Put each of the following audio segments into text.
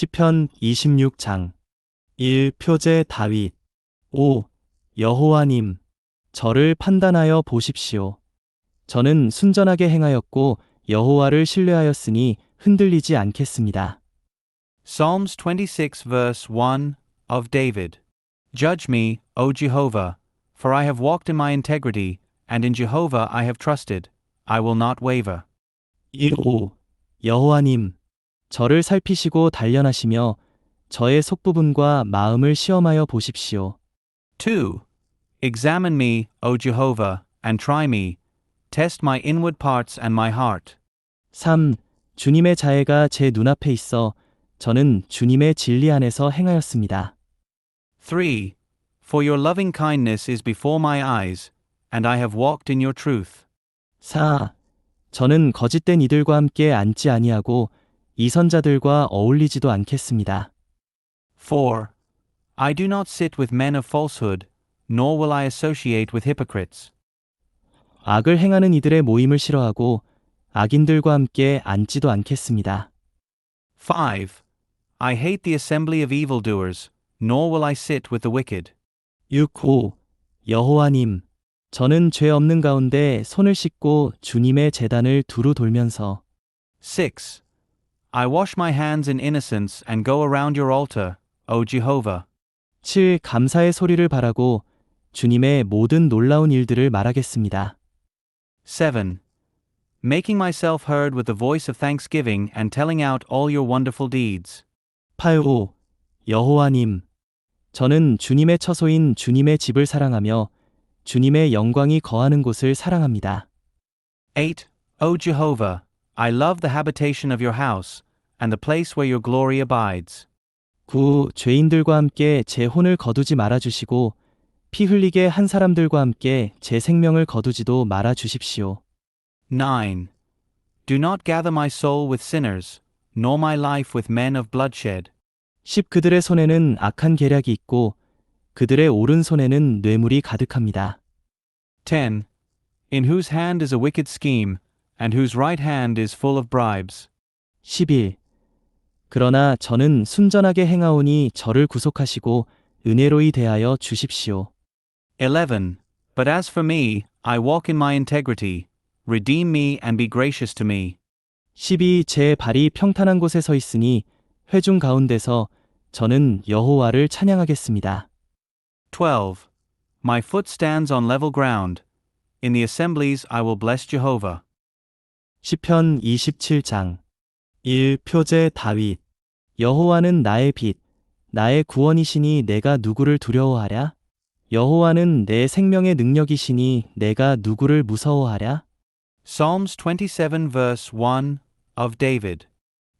시편 26장 1. 표제 다윗 5. 여호와님, 저를 판단하여 보십시오. 저는 순전하게 행하였고 여호와를 신뢰하였으니 흔들리지 않겠습니다. Psalms 26 verse 1 of David. Judge me, O Jehovah, for I have walked in my integrity, and in Jehovah I have trusted. I will not waver. 1. 5. 여호와님, 저를 살피시고 단련하시며 저의 속부분과 마음을 시험하여 보십시오. 2. Examine me, O Jehovah, and try me. Test my inward parts and my heart. 3. 주님의 자애가 제 눈앞에 있어 저는 주님의 진리 안에서 행하였습니다. 3. For your loving kindness is before my eyes, and I have walked in your truth. 4. 저는 거짓된 이들과 함께 앉지 아니하고 이선자들과 어울리지도 않겠습니다. 4. I do not sit with men of falsehood, nor will I associate with hypocrites. 악을 행하는 이들의 모임을 싫어하고 악인들과 함께 앉지도 않겠습니다. 5. I hate the assembly of evildoers, nor will I sit with the wicked. 6. 5. 여호와님, 저는 죄 없는 가운데 손을 씻고 주님의 제단을 두루 돌면서 6. I wash my hands in innocence and go around your altar, O Jehovah. 7. 감사의 소리를 바라고 주님의 모든 놀라운 일들을 말하겠습니다. 7. Making myself heard with the voice of thanksgiving and telling out all your wonderful deeds. 8. 5. 여호와님, 저는 주님의 처소인 주님의 집을 사랑하며 주님의 영광이 거하는 곳을 사랑합니다. 8. O Jehovah, I love the habitation of your house, and the place where your glory abides. 9. 죄인들과 함께 제 혼을 거두지 말아주시고 피 흘리게 한 사람들과 함께 제 생명을 거두지도 말아주십시오. 9. Do not gather my soul with sinners, nor my life with men of bloodshed. 10. 그들의 손에는 악한 계략이 있고 그들의 오른손에는 뇌물이 가득합니다. 10. In whose hand is a wicked scheme, and whose right hand is full of bribes. 11. 그러나 저는 순전하게 행하오니 저를 구속하시고 은혜로이 대하여 주십시오. 11. But as for me, I walk in my integrity. Redeem me and be gracious to me. 12. 제 발이 평탄한 곳에 서 있으니 회중 가운데서 저는 여호와를 찬양하겠습니다. 12. My foot stands on level ground. In the assemblies I will bless Jehovah. 시편 27장 1. 표제 다윗 여호와는 나의 빛, 나의 구원이시니 내가 누구를 두려워하랴? 여호와는 내 생명의 능력이시니 내가 누구를 무서워하랴? Psalms 27 verse 1 of David.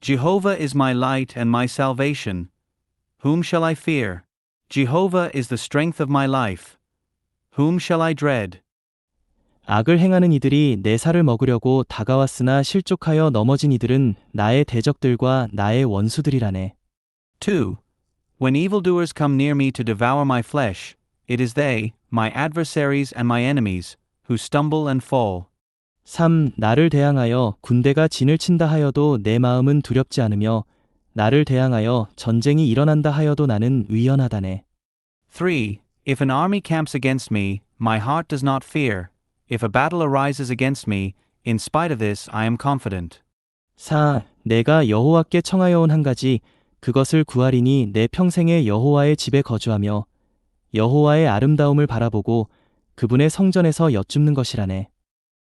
Jehovah is my light and my salvation. Whom shall I fear? Jehovah is the strength of my life. Whom shall I dread? 악을 행하는 이들이 내 살을 먹으려고 다가왔으나 실족하여 넘어진 이들은 나의 대적들과 나의 원수들이라네. 2. When evildoers come near me to devour my flesh, it is they, my adversaries and my enemies, who stumble and fall. 3. 나를 대항하여 군대가 진을 친다 하여도 내 마음은 두렵지 않으며 나를 대항하여 전쟁이 일어난다 하여도 나는 위헌하다네. 3. If an army camps against me, my heart does not fear. If a battle arises against me, in spite of this I am confident. 4. 내가 여호와께 청하여 온 한 가지 그것을 구하리니 내 평생에 여호와의 집에 거주하며 여호와의 아름다움을 바라보고 그분의 성전에서 여쭙는 것이라네.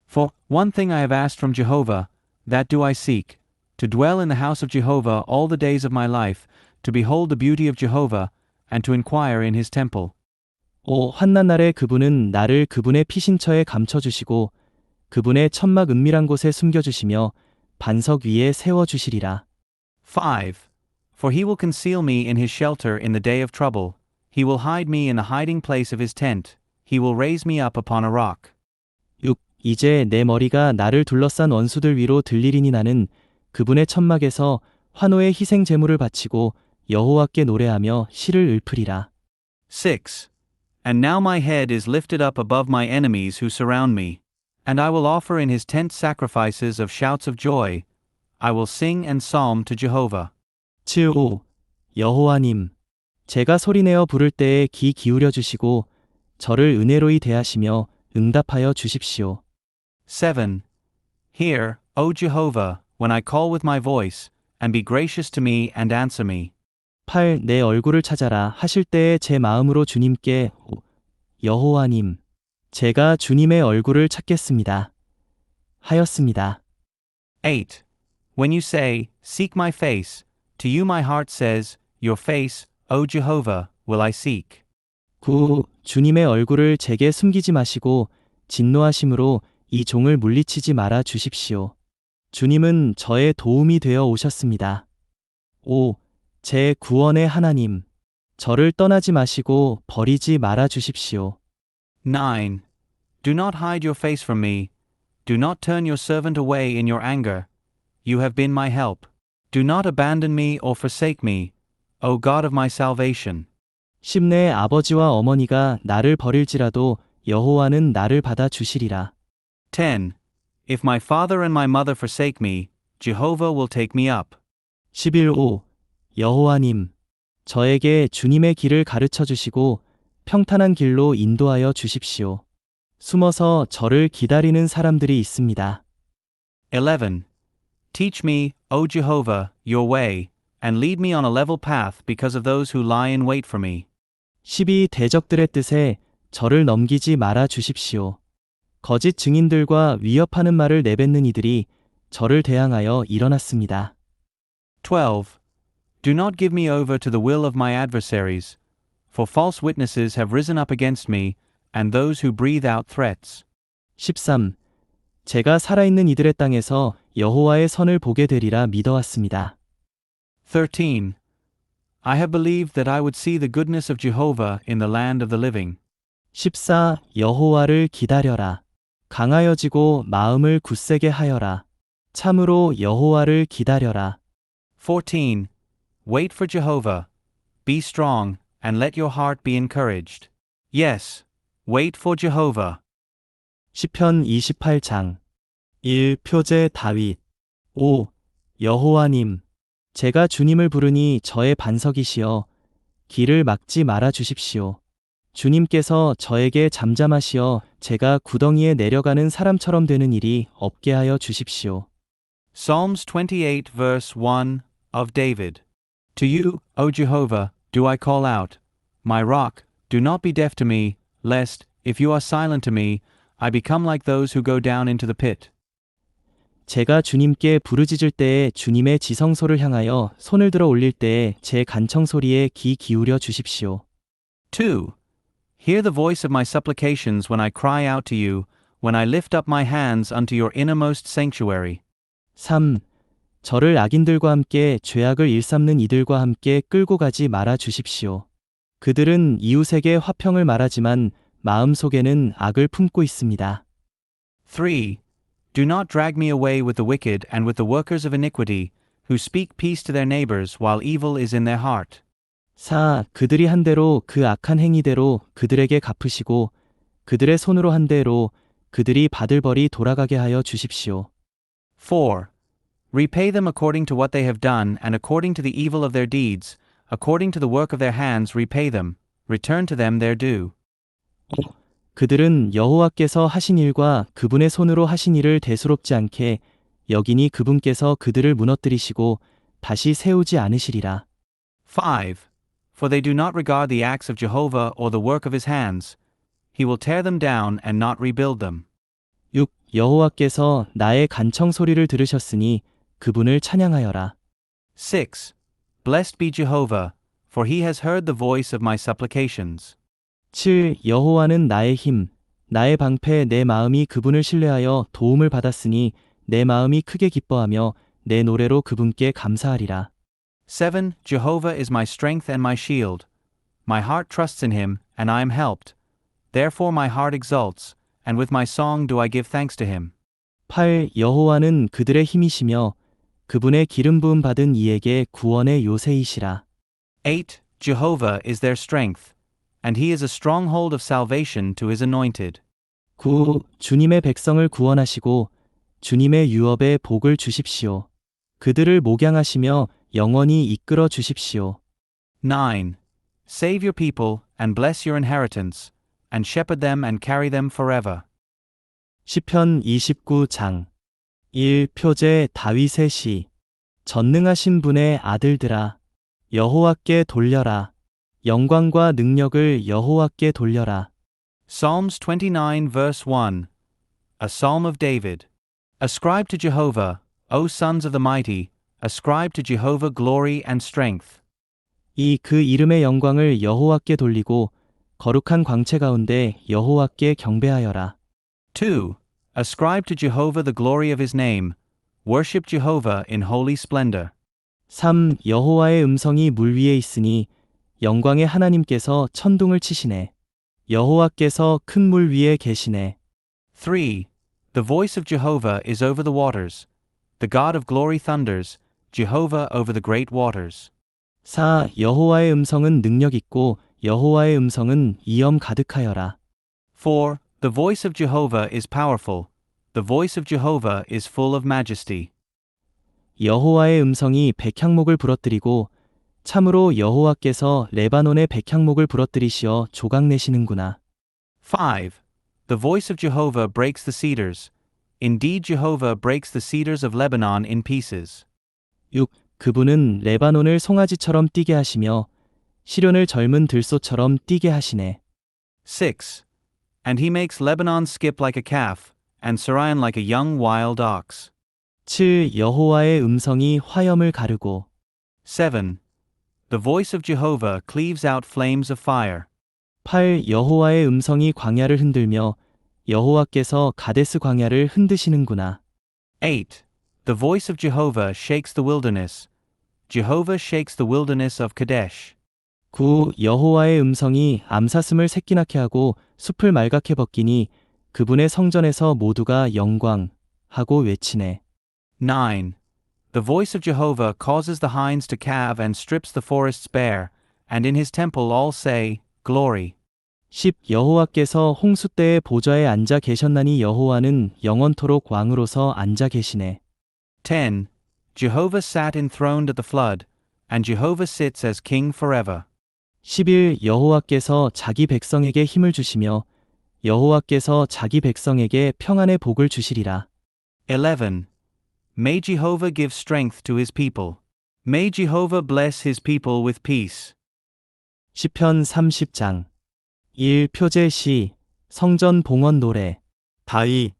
For one thing I have asked from Jehovah, that do I seek, to dwell in the house of Jehovah all the days of my life, to behold the beauty of Jehovah, and to inquire in his temple. 5. 환난 날에 그분은 나를 그분의 피신처에 감춰주시고 그분의 천막 은밀한 곳에 숨겨주시며 반석 위에 세워주시리라. 5. For he will conceal me in his shelter in the day of trouble. He will hide me in the hiding place of his tent. He will raise me up upon a rock. 6. 이제 내 머리가 나를 둘러싼 원수들 위로 들리리니 나는 그분의 천막에서 환호의 희생 제물을 바치고 여호와께 노래하며 시를 읊으리라. 6. And now my head is lifted up above my enemies who surround me. And I will offer in his tent sacrifices of shouts of joy. I will sing and psalm to Jehovah. 7. 여호와님, 제가 소리내어 부를 때에 귀 기울여 주시고 저를 은혜로이 대하시며 응답하여 주십시오. 7. Hear, O Jehovah, when I call with my voice, and be gracious to me and answer me. 8. 내 얼굴을 찾아라 하실 때에 제 마음으로 주님께 여호와님, 제가 주님의 얼굴을 찾겠습니다. 하였습니다. 8. When you say, Seek my face, to you my heart says, Your face, O Jehovah, will I seek. 9. 주님의 얼굴을 제게 숨기지 마시고 진노하심으로 이 종을 물리치지 말아 주십시오. 주님은 저의 도움이 되어 오셨습니다. 5. 제 구원의 하나님, 저를 떠나지 마시고 버리지 말아 주십시오. 9. Do not hide your face from me. Do not turn your servant away in your anger. You have been my help. Do not abandon me or forsake me, O God of my salvation. 10. 내 아버지와 어머니가 나를 버릴지라도 여호와는 나를 받아 주시리라. 10. If my father and my mother forsake me, Jehovah will take me up. 11. 여호와님, 저에게 주님의 길을 가르쳐 주시고 평탄한 길로 인도하여 주십시오. 숨어서 저를 기다리는 사람들이 있습니다. 11. Teach me, O Jehovah, your way, and lead me on a level path because of those who lie in wait for me. 12. 대적들의 뜻에 저를 넘기지 말아 주십시오. 거짓 증인들과 위협하는 말을 내뱉는 이들이 저를 대항하여 일어났습니다. 12. Do not give me over to the will of my adversaries, for false witnesses have risen up against me, and those who breathe out threats. 13. 제가 살아있는 이들의 땅에서 여호와의 선을 보게 되리라 믿어왔습니다. 13. I have believed that I would see the goodness of Jehovah in the land of the living. 14. 여호와를 기다려라. 강하여지고 마음을 굳세게 하여라. 참으로 여호와를 기다려라. 14. Wait for Jehovah. Be strong, and let your heart be encouraged. Yes, wait for Jehovah. 시편 28장 1. 표제 다윗 5. 여호와님, 제가 주님을 부르니 저의 반석이시여 길을 막지 말아 주십시오. 주님께서 저에게 잠잠하시어 제가 구덩이에 내려가는 사람처럼 되는 일이 없게 하여 주십시오. Psalms 28 verse 1 of David. To you, O Jehovah, do I call out. My rock, do not be deaf to me, lest, if you are silent to me, I become like those who go down into the pit. 제가 주님께 부르짖을 때에 주님의 지성소를 향하여 손을 들어 올릴 때에 제 간청 소리에 귀 기울여 주십시오. 2. Hear the voice of my supplications when I cry out to you, when I lift up my hands unto your innermost sanctuary. 3. 저를 악인들과 함께 죄악을 일삼는 이들과 함께 끌고 가지 말아 주십시오. 그들은 이웃에게 화평을 말하지만 마음속에는 악을 품고 있습니다. 3. Do not drag me away with the wicked and with the workers of iniquity, who speak peace to their neighbors while evil is in their heart. 4. 그들이 한 대로 그 악한 행위대로 그들에게 갚으시고 그들의 손으로 한 대로 그들이 받을 벌이 돌아가게 하여 주십시오. 4. Repay them according to what they have done and according to the evil of their deeds, according to the work of their hands repay them, return to them their due. 그들은 여호와께서 하신 일과 그분의 손으로 하신 일을 대수롭지 않게 여기니 그분께서 그들을 무너뜨리시고 다시 세우지 않으시리라. 5. For they do not regard the acts of Jehovah or the work of his hands. He will tear them down and not rebuild them. 6. 여호와께서 나의 간청 소리를 들으셨으니 그분을 찬양하여라. 6. Blessed be Jehovah, for he has heard the voice of my supplications. 7. 여호와는 나의 힘, 나의 방패 내 마음이 그분을 신뢰하여 도움을 받았으니 내 마음이 크게 기뻐하며 내 노래로 그분께 감사하리라. 7. Jehovah is my strength and my shield. My heart trusts in him, and I am helped. Therefore my heart exults, and with my song do I give thanks to him. 8. 여호와는 그들의 힘이시며 그분의 기름 부음 받은 이에게 구원의 요새이시라. 8. Jehovah is their strength, and he is a stronghold of salvation to his anointed. 9. 주님의 백성을 구원하시고 주님의 유업에 복을 주십시오. 그들을 목양하시며 영원히 이끌어 주십시오. 9. Save your people, and bless your inheritance, and shepherd them and carry them forever. 시편 29장 1. 표제 다윗의 시. 전능하신 분의 아들들아, 여호와께 돌려라. 영광과 능력을 여호와께 돌려라. Psalms 29 verse 1. A Psalm of David. Ascribe to Jehovah, O sons of the mighty, ascribe to Jehovah glory and strength. 이 그 이름의 영광을 여호와께 돌리고 거룩한 광채 가운데 여호와께 경배하여라. 2. Ascribe to Jehovah the glory of his name. Worship Jehovah in holy splendor. 3. 여호와의 음성이 물 위에 있으니 영광의 하나님께서 천둥을 치시네. 여호와께서 큰 물 위에 계시네. 3. The voice of Jehovah is over the waters. The God of glory thunders, Jehovah over the great waters. 4. 여호와의 음성은 능력 있고 여호와의 음성은 이엄 가득하여라. 4. The voice of Jehovah is powerful. The voice of Jehovah is full of majesty. 여호와의 음성이 백향목을 부러뜨리고 참으로 여호와께서 레바논의 백향목을 부러뜨리시어 조각내시는구나. 5. The voice of Jehovah breaks the cedars. Indeed, Jehovah breaks the cedars of Lebanon in pieces. 6. 그분은 레바논을 송아지처럼 뛰게 하시며 시련을 젊은 들소처럼 뛰게 하시네. 6. And he makes Lebanon skip like a calf, and Sirion like a young wild ox. 7. 여호와의 음성이 화염을 가르고 7. The voice of Jehovah cleaves out flames of fire. 8. 여호와의 음성이 광야를 흔들며 여호와께서 가데스 광야를 흔드시는구나. 8. The voice of Jehovah shakes the wilderness. Jehovah shakes the wilderness of Kadesh. 9. 여호와의 음성이 암사슴을 새끼나게 하고 숲을 말갛게 벗기니 그분의 성전에서 모두가 영광 하고 외치네. 9. The voice of Jehovah causes the hinds to calve and strips the forests bare, and in his temple all say, Glory. 10. 여호와께서 홍수 때에 보좌에 앉아 계셨나니 여호와는 영원토록 왕으로서 앉아 계시네. 10. Jehovah sat enthroned at the flood, and Jehovah sits as king forever. 11. 여호와께서 자기 백성에게 힘을 주시며 여호와께서 자기 백성에게 평안의 복을 주시리라. 11. May Jehovah give strength to his people. May Jehovah bless his people with peace. 시편 30장 1. 표제 시 성전 봉헌 노래 다윗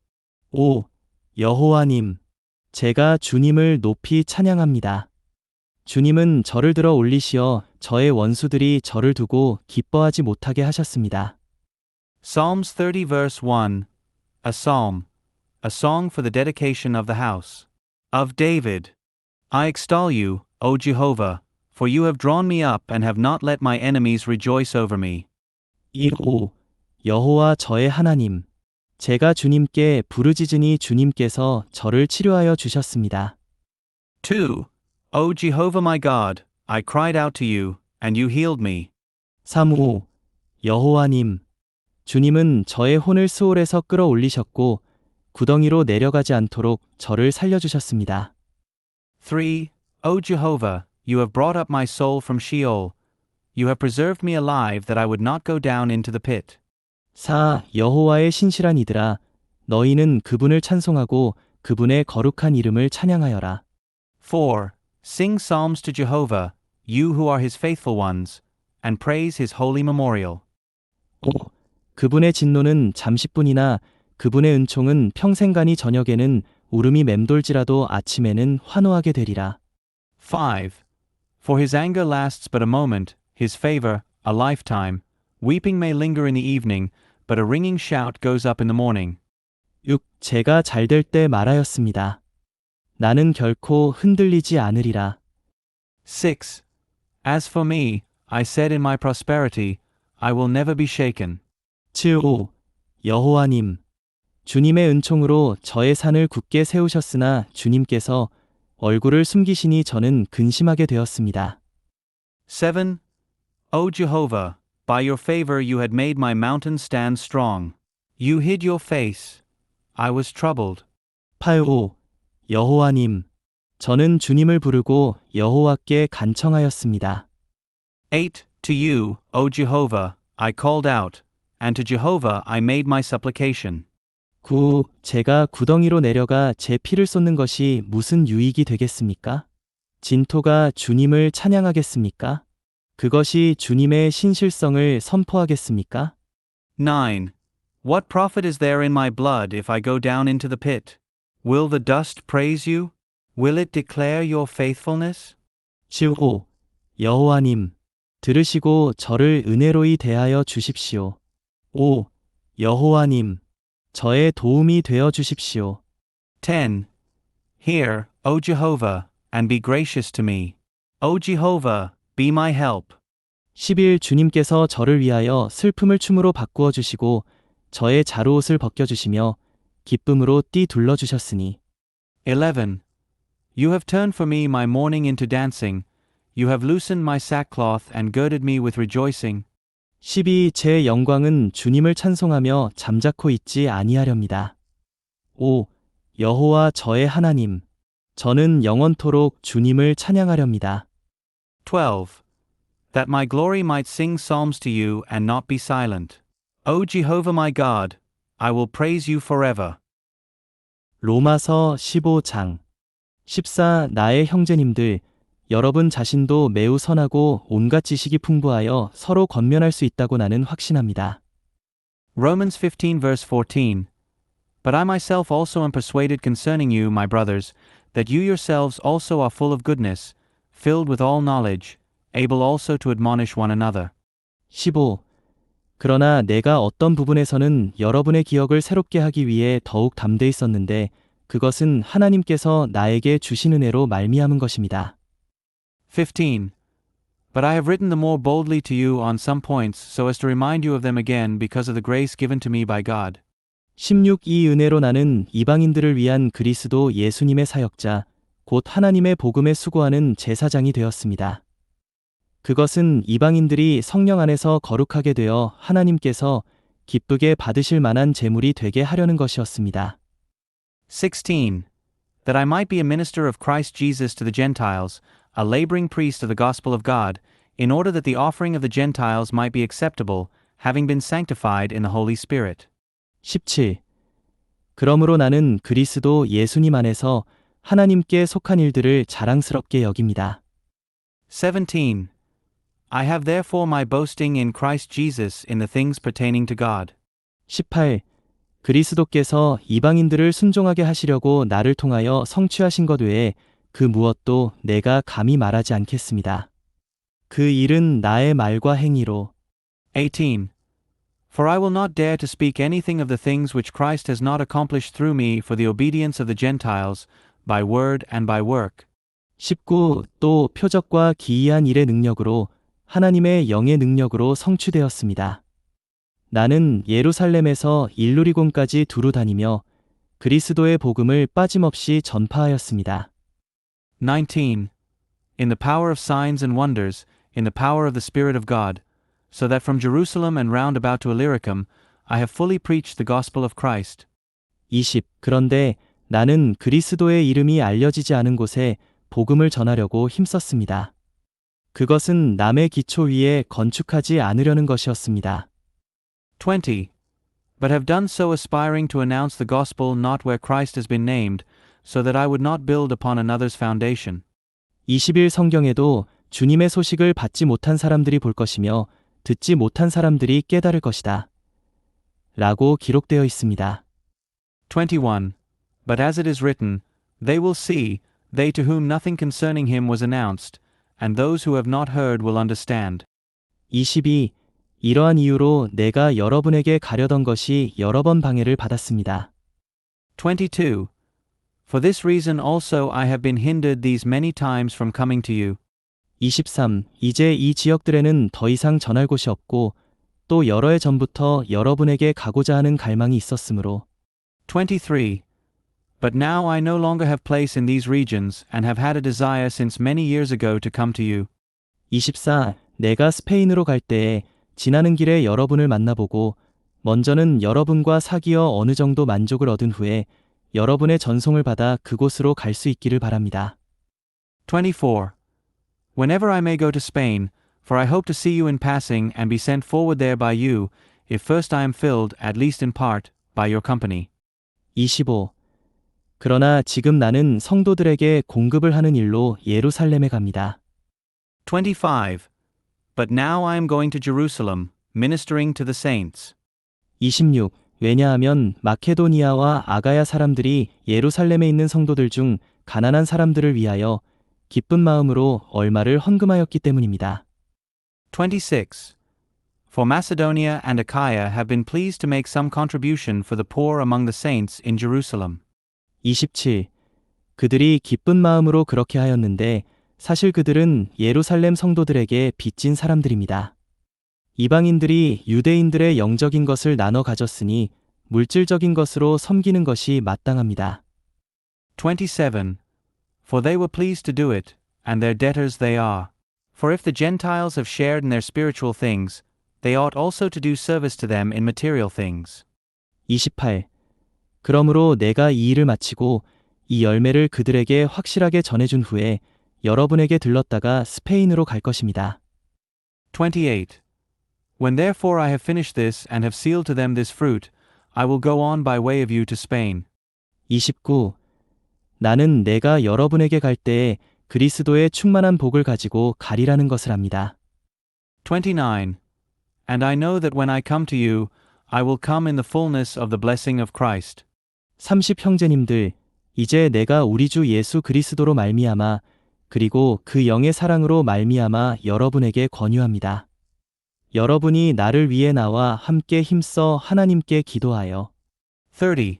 5. 여호와님 제가 주님을 높이 찬양합니다. 주님은 저를 들어 올리시어 저의 원수들이 저를 두고 기뻐하지 못하게 하셨습니다. Psalms 30 verse 1. A psalm. A song for the dedication of the house. Of David. I extol you, O Jehovah, for you have drawn me up and have not let my enemies rejoice over me. 1.5. 여호와 저의 하나님 제가 주님께 부르짖으니 주님께서 저를 치료하여 주셨습니다. 2. O Jehovah my God, I cried out to you, and you healed me. 3.5. 여호와님 주님은 저의 혼을 스올에서 끌어올리셨고 구덩이로 내려가지 않도록 저를 살려주셨습니다. 3. O Jehovah, you have brought up my soul from Sheol. You have preserved me alive that I would not go down into the pit. 4. 여호와의 신실한 이들아 너희는 그분을 찬송하고 그분의 거룩한 이름을 찬양하여라. 4. Sing psalms to Jehovah, you who are his faithful ones, and praise his holy memorial. 5. 그분의 진노는 잠시뿐이나 그분의 은총은 평생간이 저녁에는 울음이 맴돌지라도 아침에는 환호하게 되리라. 5. For his anger lasts but a moment, his favor, a lifetime. Weeping may linger in the evening, but a ringing shout goes up in the morning. 6. 제가 잘될 때 말하였습니다. 나는 결코 흔들리지 않으리라. 6. As for me, I said in my prosperity, I will never be shaken. 7. 5. 여호와님 주님의 은총으로 저의 산을 굳게 세우셨으나 주님께서 얼굴을 숨기시니 저는 근심하게 되었습니다. 7. O Jehovah, by your favor you had made my mountain stand strong. You hid your face. I was troubled. 8. 5. 여호와님 저는 주님을 부르고 여호와께 간청하였습니다. 8. To you, O Jehovah, I called out, and to Jehovah I made my supplication. 9. 제가 구덩이로 내려가 제 피를 쏟는 것이 무슨 유익이 되겠습니까? 진토가 주님을 찬양하겠습니까? 그것이 주님의 신실성을 선포하겠습니까? 9. What profit is there in my blood if I go down into the pit? Will the dust praise you? Will it declare your faithfulness? 15. 여호와님, 들으시고 저를 은혜로이 대하여 주십시오. 5. 여호와님, 저의 도움이 되어 주십시오. 10. Hear, O Jehovah, and be gracious to me. O Jehovah, be my help. 11. 주님께서 저를 위하여 슬픔을 춤으로 바꾸어 주시고 저의 자루옷을 벗겨 주시며 기쁨으로 띠 둘러 주셨으니. 11. You have turned for me my mourning into dancing. You have loosened my sackcloth and girded me with rejoicing. 12. 제 영광은 주님을 찬송하며 잠자코 있지 아니하렵니다. 5. 여호와 저의 하나님, 저는 영원토록 주님을 찬양하렵니다. 12. That my glory might sing psalms to you and not be silent. O Jehovah my God, I will praise you forever. 로마서 15장 14. 나의 형제님들, 여러분 자신도 매우 선하고 온갖 지식이 풍부하여 서로 권면할 수 있다고 나는 확신합니다. Romans 15 verse 14. But I myself also am persuaded concerning you, my brothers, that you yourselves also are full of goodness, filled with all knowledge, able also to admonish one another. 15. 그러나 내가 어떤 부분에서는 여러분의 기억을 새롭게 하기 위해 더욱 담대히 썼는데 그것은 하나님께서 나에게 주신 은혜로 말미암은 것입니다. 15. But I have written the more boldly to you on some points so as to remind you of them again because of the grace given to me by God. 16. 이 은혜로 나는 이방인들을 위한 그리스도 예수님의 사역자, 곧 하나님의 복음에 수고하는 제사장이 되었습니다. 그것은 이방인들이 성령 안에서 거룩하게 되어 하나님께서 기쁘게 받으실 만한 제물이 되게 하려는 것이었습니다. 16. That I might be a minister of Christ Jesus to the Gentiles, a laboring priest of the gospel of God, in order that the offering of the Gentiles might be acceptable, having been sanctified in the Holy Spirit. 17. 그러므로 나는 그리스도 예수님 안에서 하나님께 속한 일들을 자랑스럽게 여깁니다. 17. I have therefore my boasting in Christ Jesus in the things pertaining to God. 18. 그리스도께서 이방인들을 순종하게 하시려고 나를 통하여 성취하신 것 외에 그 무엇도 내가 감히 말하지 않겠습니다. 그 일은 나의 말과 행위로. 18. For I will not dare to speak anything of the things which Christ has not accomplished through me for the obedience of the Gentiles, by word and by work. 19. 또 표적과 기이한 일의 능력으로 하나님의 영의 능력으로 성취되었습니다. 나는 예루살렘에서 일루리곤까지 두루 다니며 그리스도의 복음을 빠짐없이 전파하였습니다. 19. In the power of signs and wonders, in the power of the Spirit of God, so that from Jerusalem and round about to Illyricum, I have fully preached the gospel of Christ. 20. 그런데 나는 그리스도의 이름이 알려지지 않은 곳에 복음을 전하려고 힘썼습니다. 그것은 남의 기초 위에 건축하지 않으려는 것이었습니다. 20. But have done so aspiring to announce the gospel not where Christ has been named, so that I would not build upon another's foundation. 21. 성경에도 주님의 소식을 받지 못한 사람들이 볼 것이며 듣지 못한 사람들이 깨달을 것이다. 라고 기록되어 있습니다. 21. But as it is written, they will see, they to whom nothing concerning him was announced, and those who have not heard will understand. 22. 이러한 이유로 내가 여러분에게 가려던 것이 여러 번 방해를 받았습니다. 22. For this reason also I have been hindered these many times from coming to you. 23. 이제 이 지역들에는 더 이상 전할 곳이 없고 또 여러 해 전부터 여러분에게 가고자 하는 갈망이 있었으므로. 23. But now I no longer have place in these regions and have had a desire since many years ago to come to you. 24. 내가 스페인으로 갈 때에 지나는 길에 여러분을 만나보고 먼저는 여러분과 사귀어 어느 정도 만족을 얻은 후에 여러분의 전송을 받아 그곳으로 갈 수 있기를 바랍니다. 24. Whenever I may go to Spain, for I hope to see you in passing and be sent forward there by you, if first I am filled, at least in part, by your company. 25. 그러나 지금 나는 성도들에게 공급을 하는 일로 예루살렘에 갑니다. 25. But now I am going to Jerusalem, ministering to the saints. 26. 왜냐하면 마케도니아와 아가야 사람들이 예루살렘에 있는 성도들 중 가난한 사람들을 위하여 기쁜 마음으로 얼마를 헌금하였기 때문입니다. 26. For Macedonia and Achaia have been pleased to make some contribution for the poor among the saints in Jerusalem. 27. 그들이 기쁜 마음으로 그렇게 하였는데 사실 그들은 예루살렘 성도들에게 빚진 사람들입니다. 이방인들이 유대인들의 영적인 것을 나눠 가졌으니 물질적인 것으로 섬기는 것이 마땅합니다. 27. For they were pleased to do it, and their debtors they are. For if the Gentiles have shared in their spiritual things, they ought also to do service to them in material things. 28. 그러므로 내가 이 일을 마치고 이 열매를 그들에게 확실하게 전해준 후에 여러분에게 들렀다가 스페인으로 갈 것입니다. 28. When therefore I have finished this and have sealed to them this fruit, I will go on by way of you to Spain. 29. 나는 내가 여러분에게 갈 때에 그리스도의 충만한 복을 가지고 가리라는 것을 압니다. 29. And I know that when I come to you, I will come in the fullness of the blessing of Christ. 30 형제님들, 이제 내가 우리 주 예수 그리스도로 말미암아 그리고 그 영의 사랑으로 말미암아 여러분에게 권유합니다. 여러분이 나를 위해 나와 함께 힘써 하나님께 기도하여 30.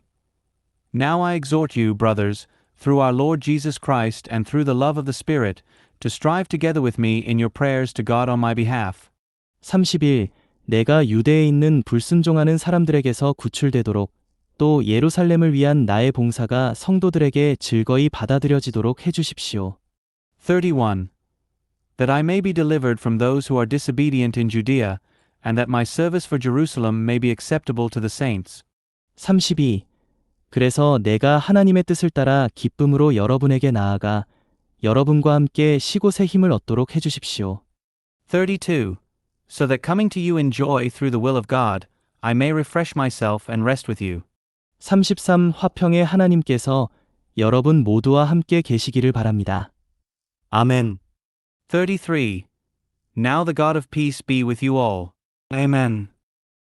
Now I exhort you, brothers, through our Lord Jesus Christ and through the love of the Spirit, to strive together with me in your prayers to God on my behalf. 31. 내가 유대에 있는 불순종하는 사람들에게서 구출되도록 또 예루살렘을 위한 나의 봉사가 성도들에게 즐거이 받아들여지도록 해주십시오. 31. That I may be delivered from those who are disobedient in Judea, and that my service for Jerusalem may be acceptable to the saints. 32. 그래서 내가 하나님의 뜻을 따라 기쁨으로 여러분에게 나아가 여러분과 함께 시곳의 힘을 얻도록 해주십시오. 32. So that coming to you in joy through the will of God, I may refresh myself and rest with you. 33. 화평의 하나님께서 여러분 모두와 함께 계시기를 바랍니다. 아멘. 33. Now the God of peace be with you all. Amen.